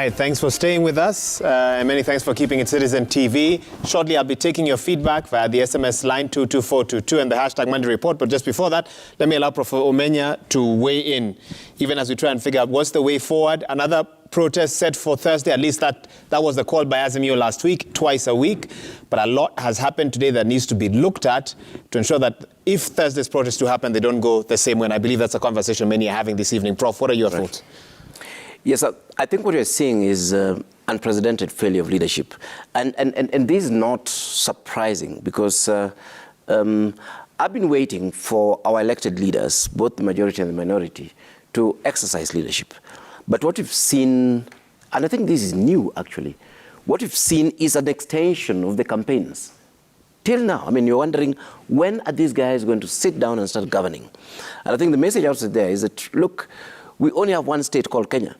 right, thanks for staying with us, and many thanks for keeping it Citizen TV. Shortly, I'll be taking your feedback via the SMS line 22422 and the hashtag Monday Report. But just before that, let me allow Prof. Omenya to weigh in, even as we try and figure out what's the way forward. Another protest set for Thursday, at least that was the call by Azimio last week, twice a week. But a lot has happened today that needs to be looked at to ensure that if Thursday's protests do happen, they don't go the same way. And I believe that's a conversation many are having this evening. Prof, what are your thoughts? Yes, I think what you're seeing is unprecedented failure of leadership. And this is not surprising because I've been waiting for our elected leaders, both the majority and the minority, to exercise leadership. But what we've seen, and I think this is new actually, what we've seen is an extension of the campaigns. Till now, I mean, you're wondering, when are these guys going to sit down and start governing? And I think the message out there is that, look, we only have one state called Kenya,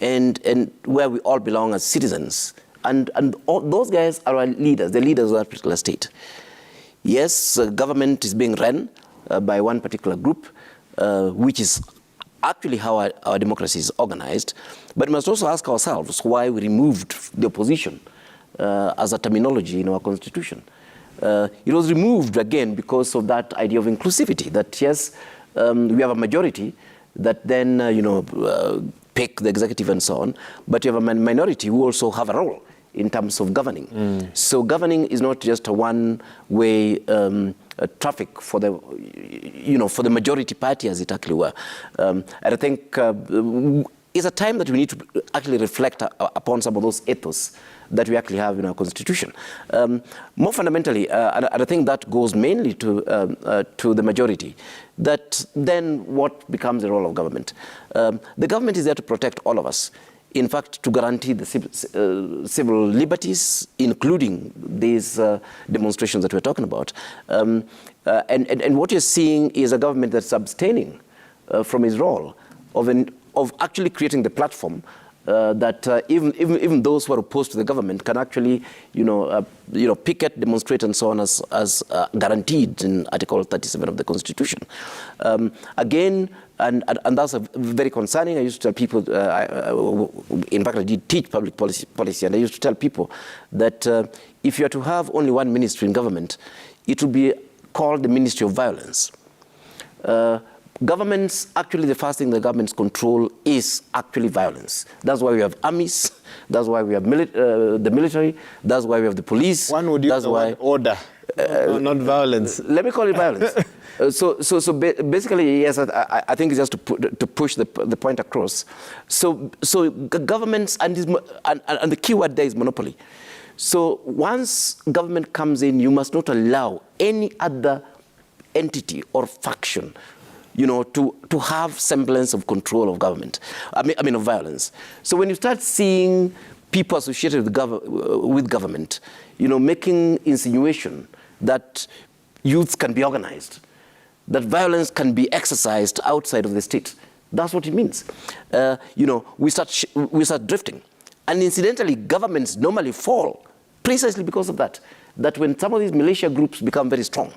and where we all belong as citizens. And all those guys are our leaders, the leaders of that particular state. Yes, government is being run by one particular group, which is actually how our democracy is organized. But we must also ask ourselves why we removed the opposition as a terminology in our constitution. It was removed again because of that idea of inclusivity, that yes, we have a majority that then, pick the executive and so on, but you have a minority who also have a role in terms of governing. So governing is not just a one-way traffic for the, for the majority party as it actually were. And I think it's a time that we need to actually reflect upon some of those ethos that we actually have in our constitution. More fundamentally, and I think that goes mainly to the majority, that then what becomes the role of government? The government is there to protect all of us. In fact, to guarantee the civil liberties, including these demonstrations that we're talking about. And what you're seeing is a government that's abstaining from its role of actually creating the platform that even those who are opposed to the government can actually, picket, demonstrate, and so on as guaranteed in Article 37 of the Constitution. Again, and that's very concerning. I used to tell people, in fact, I did teach public policy, and I used to tell people that if you are to have only one ministry in government, it will be called the Ministry of Violence. Governments, actually, the first thing the governments control is actually violence. That's why we have armies. That's why we have the military. That's why we have the police. One would use the word order, not violence. Let me call it violence. So basically, yes, I think it's just to push the point across. So governments, and the key word there is monopoly. So once government comes in, you must not allow any other entity or faction to have semblance of control of government, I mean of violence. So when you start seeing people associated with government, making insinuation that youths can be organized, that violence can be exercised outside of the state, that's what it means. We start drifting. And incidentally, governments normally fall precisely because of that. That when some of these militia groups become very strong,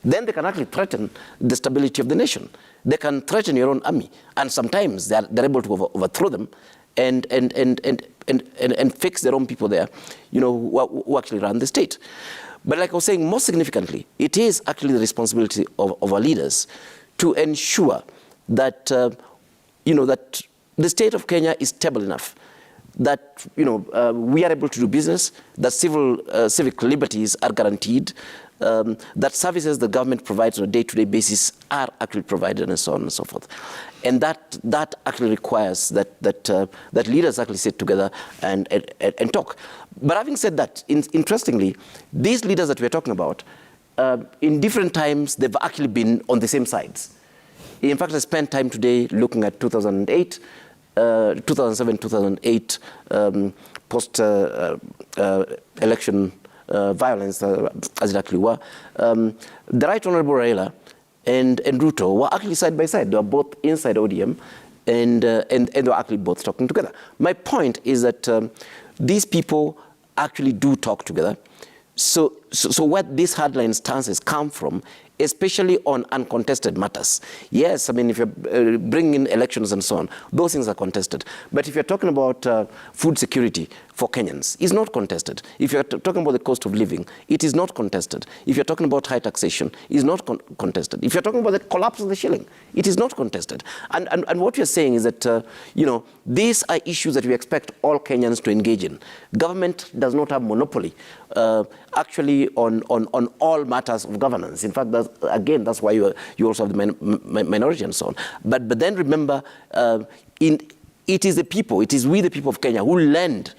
then they can actually threaten the stability of the nation. They can threaten your own army, and sometimes they're able to overthrow them and fix their own people there, who actually run the state. But like I was saying, most significantly, it is actually the responsibility of our leaders to ensure that that the state of Kenya is stable enough, that we are able to do business, that civic liberties are guaranteed, that services the government provides on a day-to-day basis are actually provided, and so on and so forth. And that actually requires that leaders actually sit together and talk. But having said that, interestingly, these leaders that we're talking about, in different times, they've actually been on the same sides. In fact, I spent time today looking at 2008, 2007, 2008 post-election violence, as it actually were. The Right Honorable Raila and Ruto were actually side by side. They were both inside ODM, and they were actually both talking together. My point is that these people actually do talk together. So what these hardline stances come from especially on uncontested matters. Yes, I mean, if you're bringing in elections and so on, those things are contested. But if you're talking about food security for Kenyans, it's not contested. If you're talking about the cost of living, it is not contested. If you're talking about high taxation, it's not contested. If you're talking about the collapse of the shilling, it is not contested. And what we're saying is that, these are issues that we expect all Kenyans to engage in. Government does not have monopoly, actually, on all matters of governance. In fact, that's why you also have the minority and so on. But then remember, it is the people, it is we the people of Kenya who lend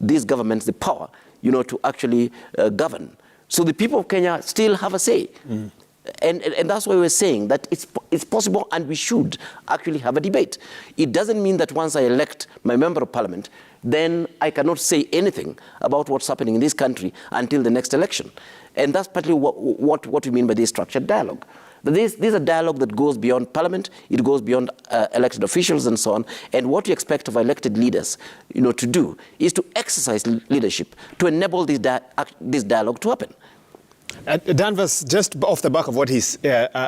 these governments the power, to actually govern. So the people of Kenya still have a say. Mm. And that's why we're saying that it's possible and we should actually have a debate. It doesn't mean that once I elect my member of parliament, then I cannot say anything about what's happening in this country until the next election. And that's partly what we mean by this structured dialogue. This is a dialogue that goes beyond parliament, it goes beyond elected officials and so on. And what we expect of elected leaders, to do is to exercise leadership to enable this dialogue to happen. Danvers, just off the back of what he's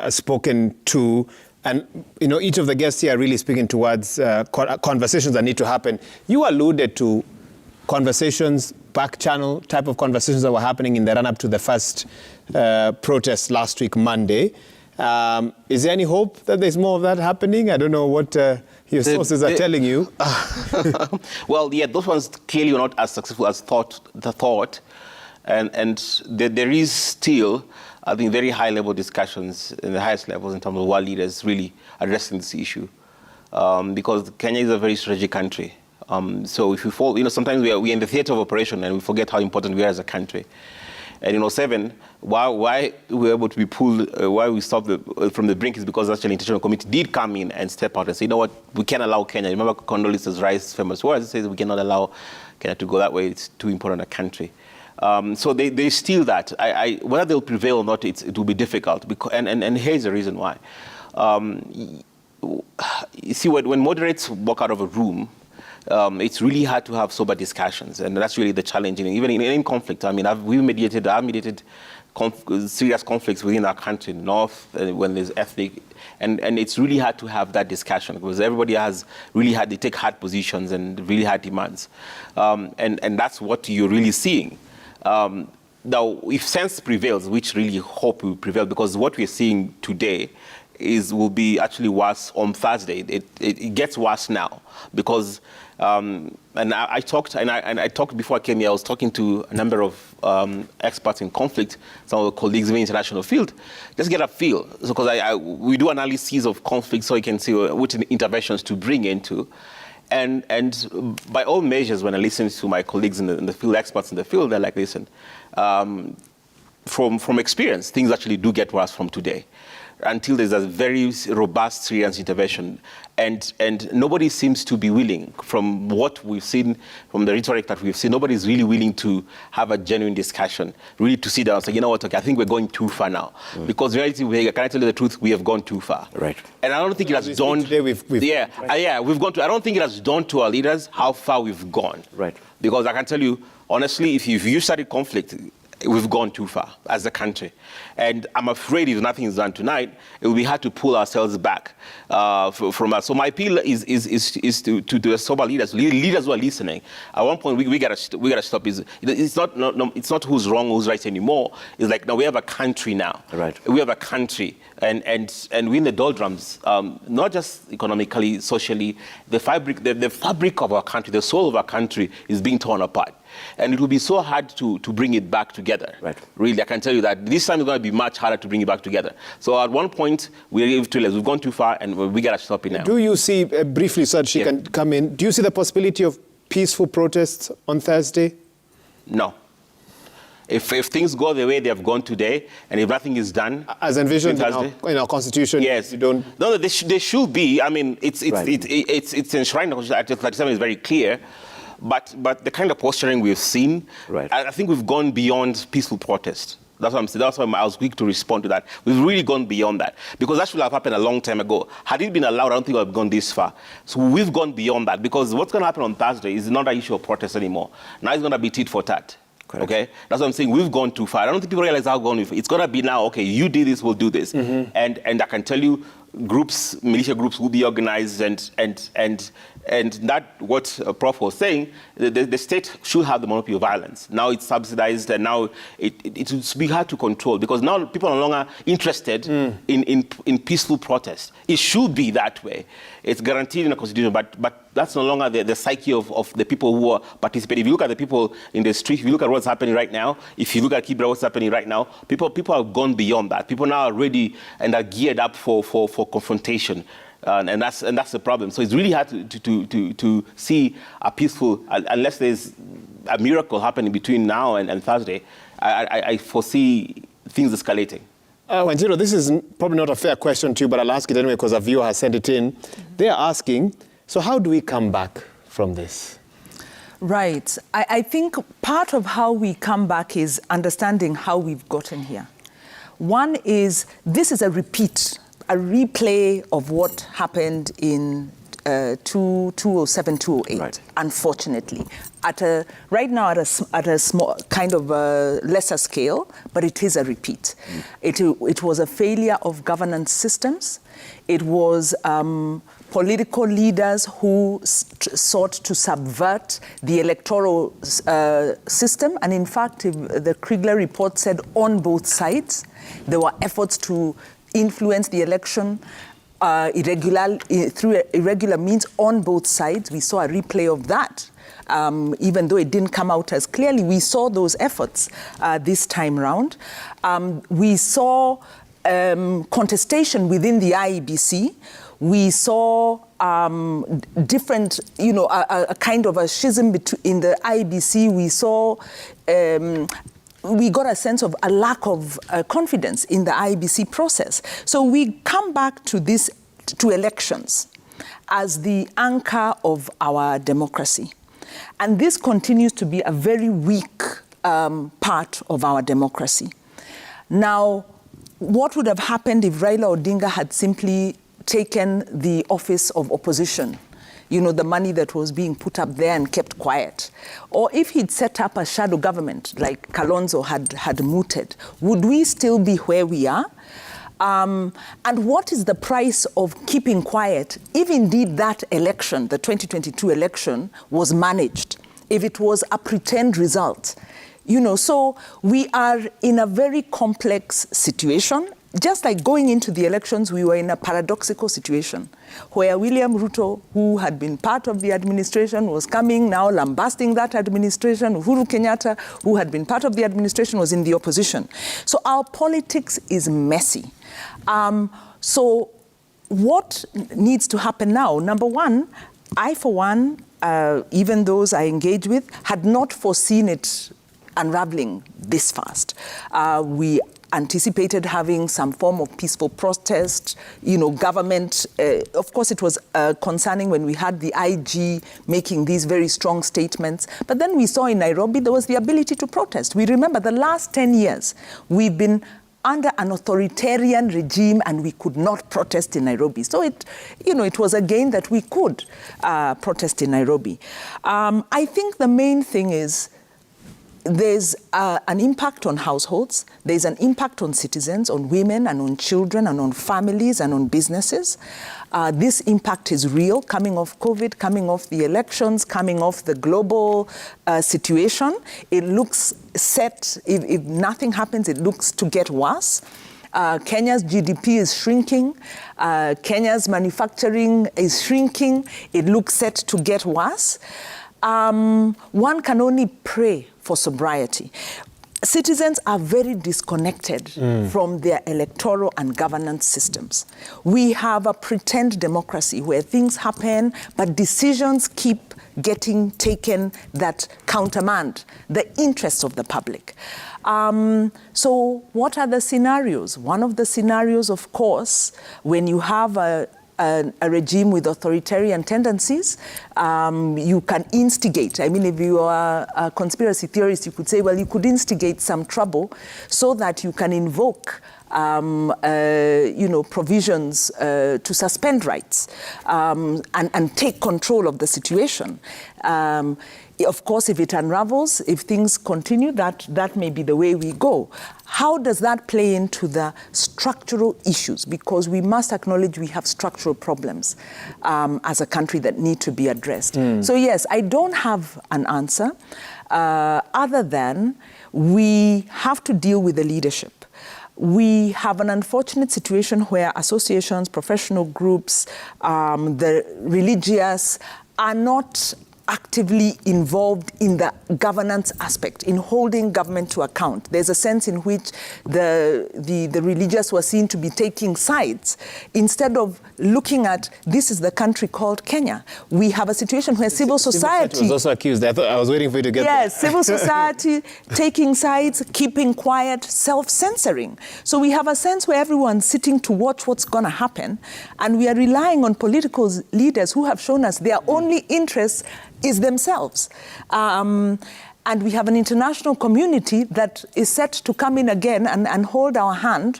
spoken to, and each of the guests here are really speaking towards conversations that need to happen. You alluded to conversations, back channel type of conversations that were happening in the run-up to the first protest last week, Monday. Is there any hope that there's more of that happening? I don't know what your sources are telling you. Well, yeah, those ones clearly were not as successful as the thought. And there is still, I think, very high-level discussions in the highest levels in terms of world leaders really addressing this issue. Because Kenya is a very strategic country. So if we fall, sometimes we're in the theater of operation and we forget how important we are as a country. And in 2007, why we were able to be pulled, why we stopped from the brink is because actually international committee did come in and step out and say, we can't allow Kenya. Remember Condoleezza Rice's famous words, it says we cannot allow Kenya to go that way, it's too important a country. So they steal that. Whether they'll prevail or not, it will be difficult. And here's the reason why. You see, when moderates walk out of a room, it's really hard to have sober discussions, and that's really the challenge. Even in any conflict, I mean, I've mediated serious conflicts within our country, north, when there's ethnic, and it's really hard to have that discussion because everybody they take hard positions and really hard demands, and that's what you're really seeing. Now, if sense prevails, which really hope will prevail, because what we're seeing today will be actually worse on Thursday. It gets worse now because, and I talked before I came here. I was talking to a number of experts in conflict, some of the colleagues in the international field, just get a feel. So because we do analyses of conflict, so you can see which interventions to bring into. And by all measures, when I listen to my colleagues in the field, experts in the field, they're like, listen, from experience, things actually do get worse from today until there's a very robust, serious intervention. And nobody seems to be willing, from what we've seen, from the rhetoric that we've seen, nobody's really willing to have a genuine discussion, really to sit down and say, you know what, okay, I think we're going too far now. Because in reality, can I tell you the truth, we have gone too far. Right. And I don't think it has dawned, we've gone to, I don't think it has dawned to our leaders how far we've gone. Right. Because I can tell you, honestly, if you started conflict, we've gone too far as a country. And I'm afraid if nothing is done tonight, it will be hard to pull ourselves back from us. So my appeal is to the sober leaders who are listening. At one point, we gotta stop. It's not who's wrong, who's right anymore. It's like, now we have a country now. Right. We have a country. And we're in the doldrums, not just economically, socially. The fabric of our country, the soul of our country is being torn apart. And it will be so hard to bring it back together. Right. Really, I can tell you that this time it's going to be much harder to bring it back together. So at one point, we've gone too far and we got to stop it now. Do you see, briefly, so she can come in, do you see the possibility of peaceful protests on Thursday? No. If things go the way they have gone today, and if nothing is done, as envisioned in our constitution, yes, you don't. No, they should be. I mean, it's enshrined. Article 37 is very clear, but the kind of posturing we've seen, I think we've gone beyond peaceful protest. That's what I'm saying. That's why I was quick to respond to that. We've really gone beyond that because that should have happened a long time ago. Had it been allowed, I don't think we've gone this far. So we've gone beyond that because what's going to happen on Thursday is not an issue of protest anymore. Now it's going to be tit for tat. Correct. Okay, that's what I'm saying. We've gone too far. I don't think people realize how gone we've. It's gonna be now. Okay, you did this, we'll do this, and I can tell you, militia groups will be organized, and that what Prof was saying. The state should have the monopoly of violence. Now it's subsidized, and now it will be hard to control because now people are no longer interested in peaceful protest. It should be that way. It's guaranteed in the Constitution, but that's no longer the psyche of the people who are participating. If you look at the people in the street, if you look at what's happening right now, if you look at Kibra, what's happening right now, people have gone beyond that. People now are ready and are geared up for confrontation. And that's the problem. So it's really hard to see a peaceful, unless there's a miracle happening between now and Thursday. I foresee things escalating. Wanjiru, this is probably not a fair question to you, but I'll ask it anyway because a viewer has sent it in. They're asking, so how do we come back from this? Right. I think part of how we come back is understanding how we've gotten here. One is, this is a replay of what happened in 2007, 2008, right. Unfortunately. Right now at a small, kind of a lesser scale, but it is a repeat. It was a failure of governance systems. It was political leaders who sought to subvert the electoral system. And in fact, the Kriegler report said on both sides, there were efforts to influence the election through irregular means on both sides. We saw a replay of that. Even though it didn't come out as clearly, we saw those efforts this time round. We saw contestation within the IEBC. We saw different, a kind of a schism in the IEBC. We saw we got a sense of a lack of confidence in the IEBC process. So we come back to elections as the anchor of our democracy. And this continues to be a very weak part of our democracy. Now, what would have happened if Raila Odinga had simply taken the office of opposition? The money that was being put up there and kept quiet. Or if he'd set up a shadow government like Kalonzo had mooted, would we still be where we are? And what is the price of keeping quiet if indeed that election, the 2022 election, was managed, if it was a pretend result? So we are in a very complex situation. Just like going into the elections, we were in a paradoxical situation where William Ruto, who had been part of the administration, was coming now lambasting that administration. Uhuru Kenyatta, who had been part of the administration, was in the opposition. So our politics is messy. So what needs to happen now? Number one, I, for one, even those I engage with, had not foreseen it unraveling this fast. We anticipated having some form of peaceful protest, government. Of course, it was concerning when we had the IG making these very strong statements. But then we saw in Nairobi, there was the ability to protest. We remember the last 10 years, we've been under an authoritarian regime and we could not protest in Nairobi. So it was a gain that we could protest in Nairobi. I think the main thing is, there's an impact on households, there's an impact on citizens, on women and on children and on families and on businesses. This impact is real, coming off COVID, coming off the elections, coming off the global situation. It looks set, if nothing happens, it looks to get worse. Kenya's GDP is shrinking. Kenya's manufacturing is shrinking. It looks set to get worse. One can only pray for sobriety. Citizens are very disconnected from their electoral and governance systems. We have a pretend democracy where things happen, but decisions keep getting taken that countermand the interests of the public. So what are the scenarios? One of the scenarios, of course, when you have a regime with authoritarian tendencies, you can instigate. I mean, if you are a conspiracy theorist, you could say, well, you could instigate some trouble so that you can invoke provisions to suspend rights and take control of the situation. Of course, if it unravels, if things continue, that may be the way we go. How does that play into the structural issues? Because we must acknowledge we have structural problems as a country that need to be addressed. So yes, I don't have an answer other than we have to deal with the leadership. We have an unfortunate situation where associations, professional groups, the religious are not actively involved in the governance aspect, in holding government to account. There's a sense in which the religious were seen to be taking sides instead of looking at this is the country called Kenya. We have a situation where civil society was also accused. I was waiting for you to get Yes, civil society taking sides, keeping quiet, self-censoring. So we have a sense where everyone's sitting to watch what's going to happen, and we are relying on political leaders who have shown us their only interest is themselves. And we have an international community that is set to come in again and hold our hand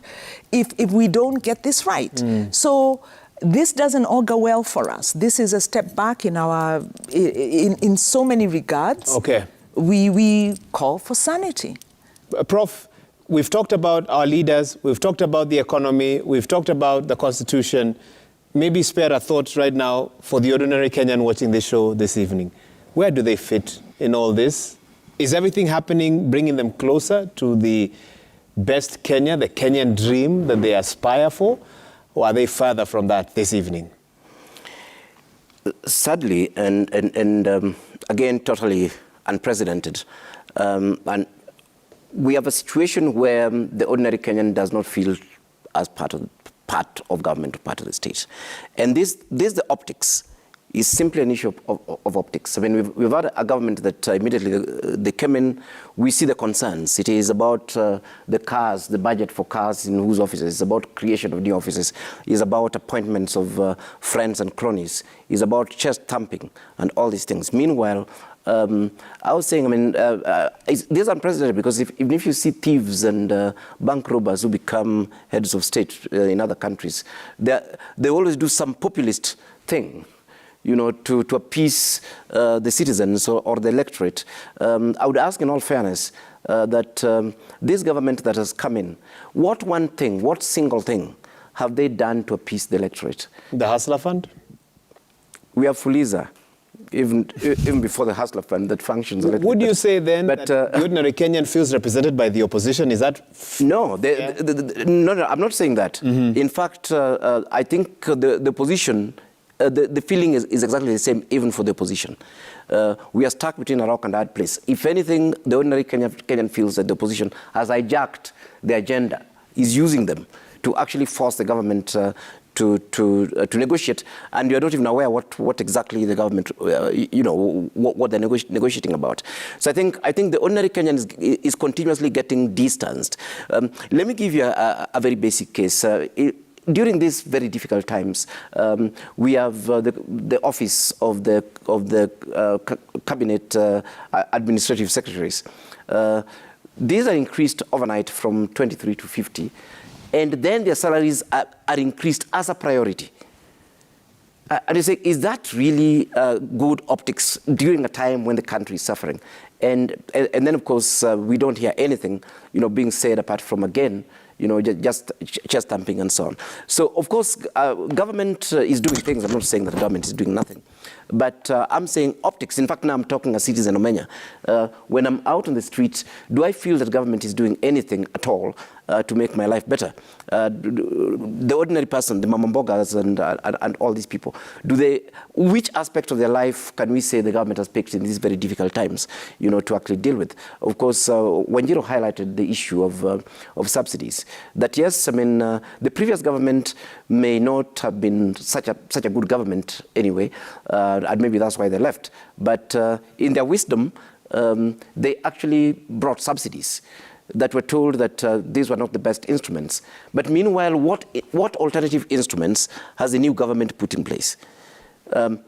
if we don't get this right. So this doesn't augur well for us. This is a step back in so many regards. Okay. We call for sanity. Prof, we've talked about our leaders, we've talked about the economy, we've talked about the Constitution. Maybe spare a thought right now for the ordinary Kenyan watching this show this evening. Where do they fit in all this? Is everything happening bringing them closer to the best Kenya, the Kenyan dream that they aspire for? Or are they further from that this evening? Sadly, and again, totally unprecedented. And we have a situation where the ordinary Kenyan does not feel as part of government or part of the state. And this the optics is simply an issue of optics. I mean, we've had a government that immediately they came in, we see the concerns. It is about the cars, the budget for cars in whose offices. It's about creation of new offices. It's about appointments of friends and cronies. It's about chest thumping and all these things. Meanwhile, I was saying, I mean, this is unprecedented because even if you see thieves and bank robbers who become heads of state in other countries, they always do some populist thing, you know, to appease the citizens or the electorate. I would ask in all fairness that this government that has come in, what single thing have they done to appease the electorate? The Hustler Fund? We have Fuliza. Even before the Hustler Fund that functions a little bit. Would you say then that the ordinary Kenyan feels represented by the opposition? Is that... No, no, I'm not saying that. In fact, I think the opposition, the feeling is exactly the same even for the opposition. We are stuck between a rock and a hard place. If anything, the ordinary Kenyan feels that the opposition has hijacked the agenda, is using them to actually force the government to negotiate, and you're not even aware what exactly the government, what they're negotiating about. So I think the ordinary Kenyan is continuously getting distanced. Let me give you a very basic case. During these very difficult times, we have the office of the cabinet administrative secretaries. These are increased overnight from 23 to 50. And then their salaries are increased as a priority. And you say, is that really good optics during a time when the country is suffering? And then, of course, we don't hear anything, being said apart from, again, just chest thumping and so on. So, of course, government is doing things. I'm not saying that the government is doing nothing. But I'm saying optics. In fact, now I'm talking as citizen Omenya. When I'm out on the street, do I feel that government is doing anything at all to make my life better? The ordinary person, the mamambogas and all these people, which aspect of their life can we say the government has picked in these very difficult times, to actually deal with? Of course, Wanjiru highlighted the issue of subsidies. That yes, I mean, the previous government may not have been such a good government anyway, and maybe that's why they left. But in their wisdom, they actually brought subsidies that were told that these were not the best instruments. But meanwhile, what alternative instruments has the new government put in place? So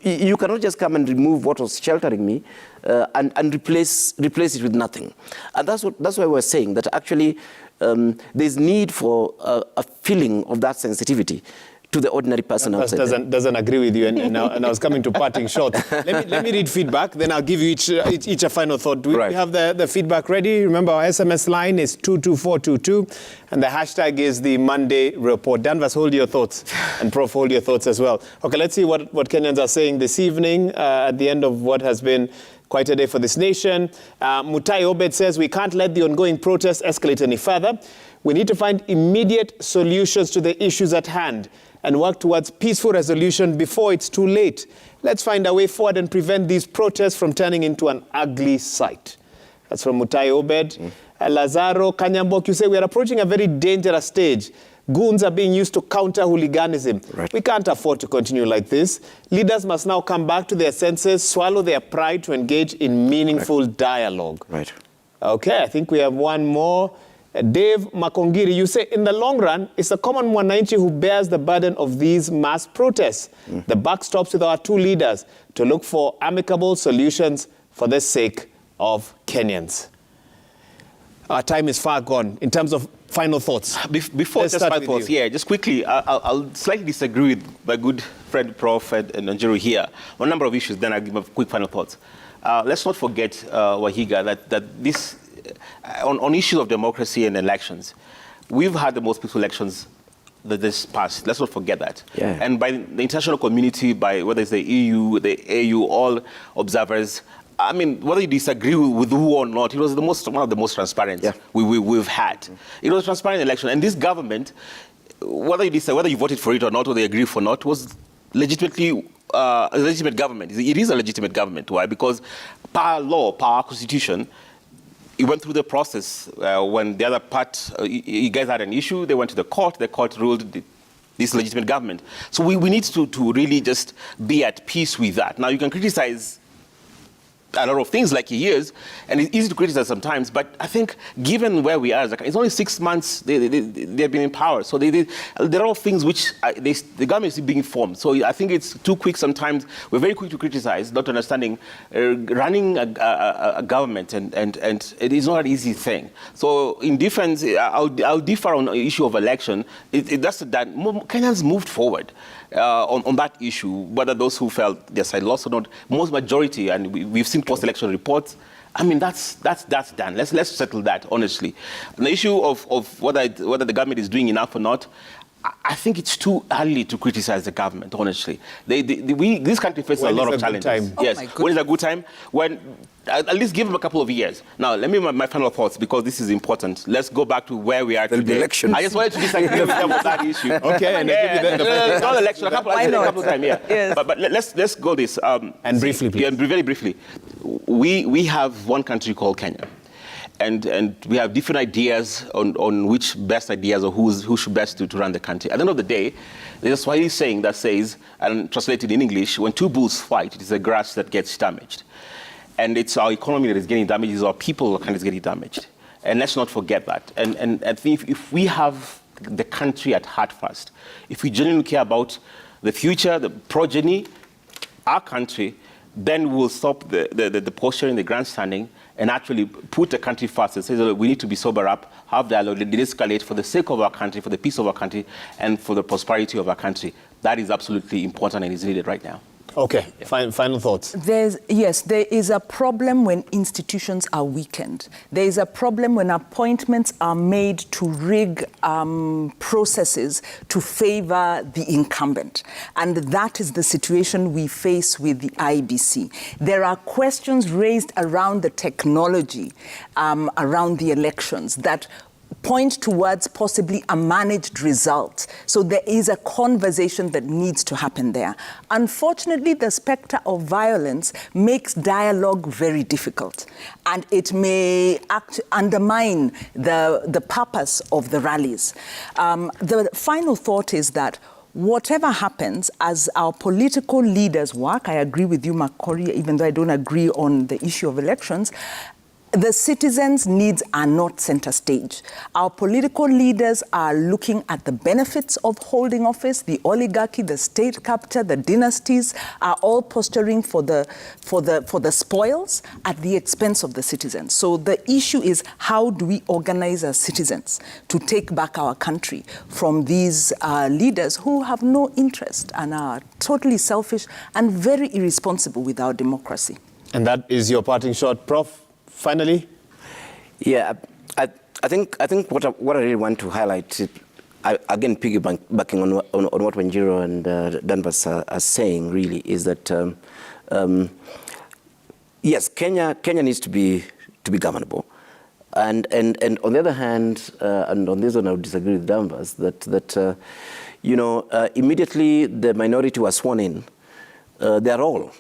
you cannot just come and remove what was sheltering me and replace it with nothing. And that's why we're saying that actually there's need for a feeling of that sensitivity. to the ordinary person outside. Doesn't agree with you, and I was coming to parting shots. Let me read feedback, then I'll give you each a final thought. We have the feedback ready. Remember, our SMS line is 22422, and the hashtag is the Monday Report. Danvas, hold your thoughts, and Prof, hold your thoughts as well. Okay, let's see what Kenyans are saying this evening at the end of what has been quite a day for this nation. Mutai Obed says, we can't let the ongoing protests escalate any further. We need to find immediate solutions to the issues at hand and work towards peaceful resolution before it's too late. Let's find a way forward and prevent these protests from turning into an ugly sight. That's from Mutai Obed. Lazaro Kanyambok, you say we are approaching a very dangerous stage. Goons are being used to counter hooliganism. Right. We can't afford to continue like this. Leaders must now come back to their senses, swallow their pride to engage in meaningful dialogue. Right. Okay, I think we have one more. Dave Makongiri, you say, in the long run, it's the common Mwananchi who bears the burden of these mass protests. The buck stops with our two leaders to look for amicable solutions for the sake of Kenyans. Our time is far gone. In terms of final thoughts. Before Let's just start final with thoughts, you. yeah, just quickly, I'll slightly disagree with my good friend Prof and Njiru here on a number of issues, then I'll give my quick final thoughts. Let's not forget, Wahiga, that this, on issues of democracy and elections, we've had the most peaceful elections that this past. Let's not forget that. Yeah. And by the international community, by whether it's the EU, the AU, all observers, I mean, whether you disagree with who or not, it was one of the most transparent we've had. It was a transparent election, and this government, whether you voted for it or not, or they agree for not, was legitimately a legitimate government. It is a legitimate government. Why? Because per law, per our constitution, it went through the process. When the other part, you guys had an issue, they went to the court ruled this legitimate government. So we need to really just be at peace with that. Now, you can criticize a lot of things like he is, and it's easy to criticize sometimes, but I think given where we are, it's only 6 months they've been in power, so there are all things which the government is being formed. So I think it's too quick sometimes. We're very quick to criticize, not understanding running a government, and it is not an easy thing. So in defense, I'll differ on the issue of election. That's that Kenyans moved forward on that issue, whether those who felt their side lost or not. Most majority, and we've seen post-election reports. I mean, that's done. Let's settle that honestly. On the issue of whether the government is doing enough or not, I think it's too early to criticize the government. Honestly, this country faces a lot of challenges. Yes, when is a good time? When at least give them a couple of years. Now, let me my final thoughts, because this is important. Let's go back to where we are There'll today. be elections. I just wanted to disagree with them on that issue. Okay, and not election. A couple of times, yeah. Yes. But let's go this. And briefly, please. Yeah, very briefly. We have one country called Kenya. And we have different ideas on which best ideas or who should best to run the country. At the end of the day, there's a Swahili saying that says, and translated in English, when two bulls fight, it is the grass that gets damaged. And it's our economy that is getting damaged, it's our people that is getting damaged. And let's not forget that. And I think if we have the country at heart first, if we genuinely care about the future, the progeny, our country, then we'll stop the posturing, the grandstanding, and actually put the country first and say that we need to be sober up, have dialogue, de-escalate for the sake of our country, for the peace of our country, and for the prosperity of our country. That is absolutely important and is needed right now. Okay, final thoughts. There is a problem when institutions are weakened. There is a problem when appointments are made to rig processes to favor the incumbent. And that is the situation we face with the IBC. There are questions raised around the technology, around the elections, that point towards possibly a managed result. So there is a conversation that needs to happen there. Unfortunately, the specter of violence makes dialogue very difficult, and it may undermine the purpose of the rallies. The final thought is that whatever happens, as our political leaders work, I agree with you, Makori, even though I don't agree on the issue of elections, The citizens' needs are not center stage. Our political leaders are looking at the benefits of holding office. The oligarchy, the state capture, the dynasties are all posturing for the spoils at the expense of the citizens. So the issue is, how do we organize as citizens to take back our country from these leaders who have no interest and are totally selfish and very irresponsible with our democracy? And that is your parting shot, Prof. Finally? Yeah, I think what I really want to highlight, again piggybacking on what Wanjiru and Danvas are saying, really, is that yes, Kenya needs to be governable, and on the other hand, and on this one I would disagree with Danvas that immediately the minority was sworn in, their role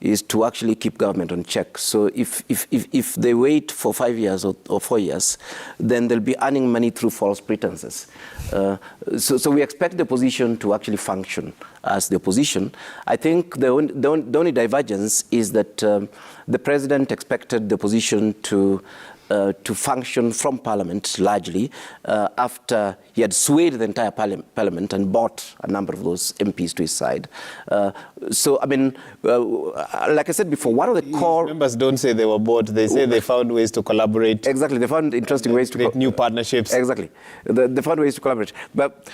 is to actually keep government on check. So if they wait for 5 years or 4 years, then they'll be earning money through false pretenses. So we expect the opposition to actually function as the opposition. I think the only divergence is that the president expected the opposition to function from Parliament largely after he had swayed the entire Parliament and bought a number of those MPs to his side. So, I mean, like I said before, one of the core... Members don't say they were bought, they say they found ways to collaborate. Exactly, they found interesting ways to... create new partnerships. Exactly, they found ways to collaborate. But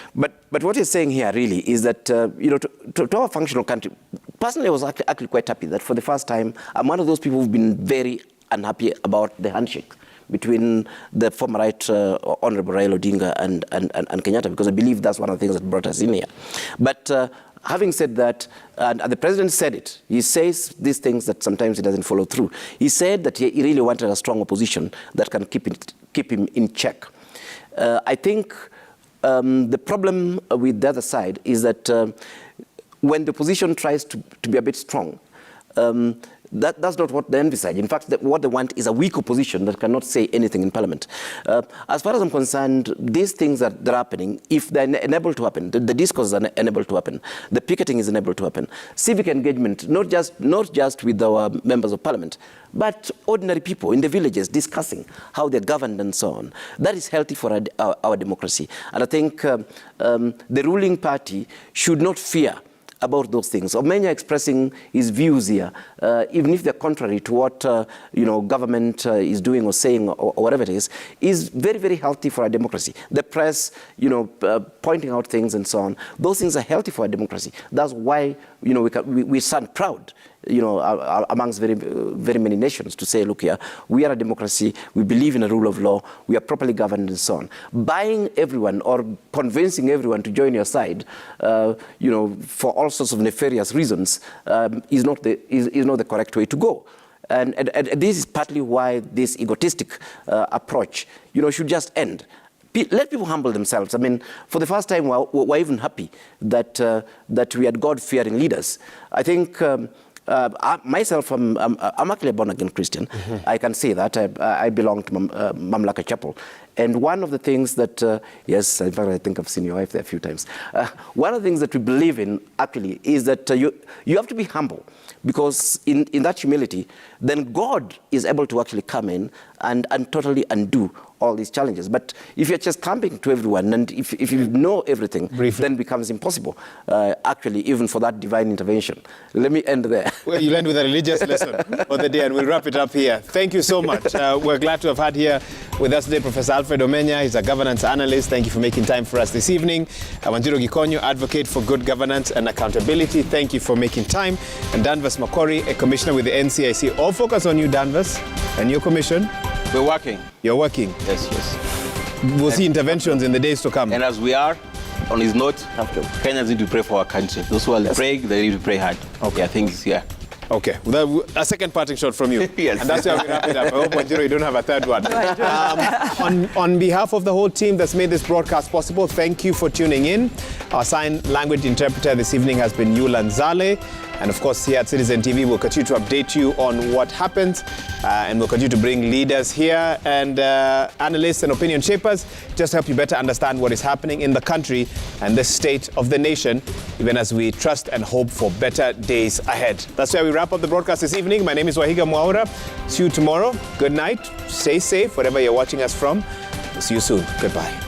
what he's saying here really is that, to our functional country, personally I was actually quite happy that for the first time, I'm one of those people who've been very unhappy about the handshake between the former right Honorable Raila Odinga and Kenyatta, because I believe that's one of the things that brought us in here. But having said that, and the president said it, he says these things that sometimes he doesn't follow through. He said that he really wanted a strong opposition that can keep him in check. I think the problem with the other side is that when the opposition tries to be a bit strong, that's not what they envisage. In fact, what they want is a weak opposition that cannot say anything in Parliament. As far as I'm concerned, these things that are happening, if they're enabled to happen, the discourse is enabled to happen, the picketing is enabled to happen, civic engagement, not just with our members of Parliament, but ordinary people in the villages discussing how they're governed and so on. That is healthy for our democracy. And I think the ruling party should not fear about those things. Omenya expressing his views here, even if they're contrary to what government is doing or saying or whatever it is very, very healthy for our democracy. The press, pointing out things and so on, those things are healthy for our democracy. That's why we stand proud, amongst very, very many nations to say, look here, we are a democracy, we believe in a rule of law, we are properly governed and so on. Buying everyone or convincing everyone to join your side, for all sorts of nefarious reasons, is not the correct way to go. And this is partly why this egotistic approach, should just end. Let people humble themselves. I mean, for the first time, we're even happy that we had God-fearing leaders. I think myself, I'm actually a born-again Christian. Mm-hmm. I can say that. I belong to Mamlaka Chapel. And one of the things that, yes, in fact, I think I've seen your wife there a few times. One of the things that we believe in, actually, is that you have to be humble. Because in that humility, then God is able to actually come in and totally undo all these challenges. But if you're just thumping to everyone, and if you know everything, briefly, then it becomes impossible, actually, even for that divine intervention. Let me end there. Well, you'll end with a religious lesson of the day, and we'll wrap it up here. Thank you so much. We're glad to have had here with us today Professor Alfred Omenya. He's a governance analyst. Thank you for making time for us this evening. Wanjiru Gikonyo, advocate for good governance and accountability. Thank you for making time. And Danvas Makori, a commissioner with the NCIC. All focus on you, Danvas, and your commission. We're working. You're working? Yes. We'll see interventions in the days to come. And as we are, on his note, Kenyans need to pray for our country. Those who are praying, they need to pray hard. Okay, I think it's here. Okay, well, a second parting shot from you. Yes. And that's how we wrap it up. I hope, Wanjiru, you don't have a third one. On behalf of the whole team that's made this broadcast possible, thank you for tuning in. Our sign language interpreter this evening has been Yulan Zale. And of course, here at Citizen TV, we'll continue to update you on what happens, and we'll continue to bring leaders here and analysts and opinion shapers just to help you better understand what is happening in the country and the state of the nation, even as we trust and hope for better days ahead. That's where we wrap up the broadcast this evening. My name is Wahiga Mwaura. See you tomorrow. Good night. Stay safe wherever you're watching us from. We'll see you soon. Goodbye.